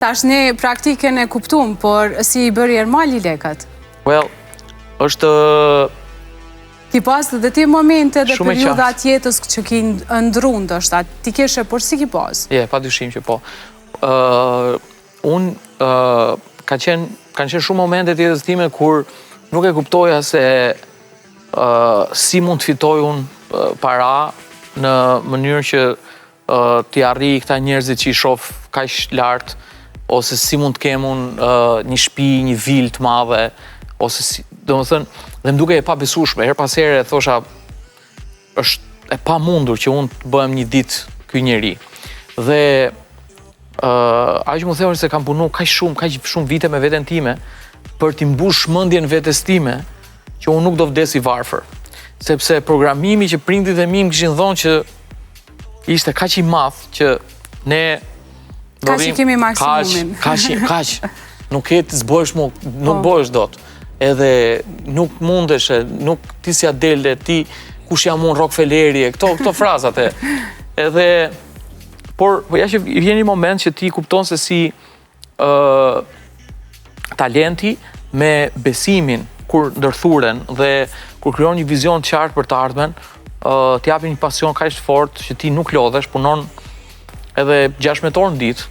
Tash ne praktike e kuptum, por si i bëri Ermali lekat? Well, është... Ki pas dhe ti momente dhe periudat jetës që ki ndru ndoshta, ti keshe, por si ki pas? Pa dyshim që po. Kanë qenë shumë momente të jetës time kur nuk e kuptoja se si mund të fitoj unë para në mënyrë që t'i arri këta njerëzit që i shoh kaq lartë, ose si mund të kem unë një shtëpi, një vilë të madhe, ose si, domethënë, dhe më duke e pabesueshme, her pas here thosha, është e pamundur që unë të bëhem një ditë ky njeri. Dhe ajo që më theu është se kam punu kaq shumë vite me veten time për t'i mbush mendjen vetes time që unë nuk do vdes i varfër. Sepse programimi që prindit e mi më kishin thonë që ishte kaq i madh që ne kaq i kemi maksimumin. Kaq. Nuk e të zbohesh nuk bohesh dot. Edhe nuk mundesh, nuk ti si Adele, ti kush jam unë Rockefelleri, këto frazat e. Edhe por ja që vjen një moment që ti kupton se si talenti me besimin kur ndërthuren dhe kur krijon një vizion të qartë për të ardhmen, t'japi një pasion kaq të fortë që ti nuk lodhesh, punon edhe 16 orë në ditë,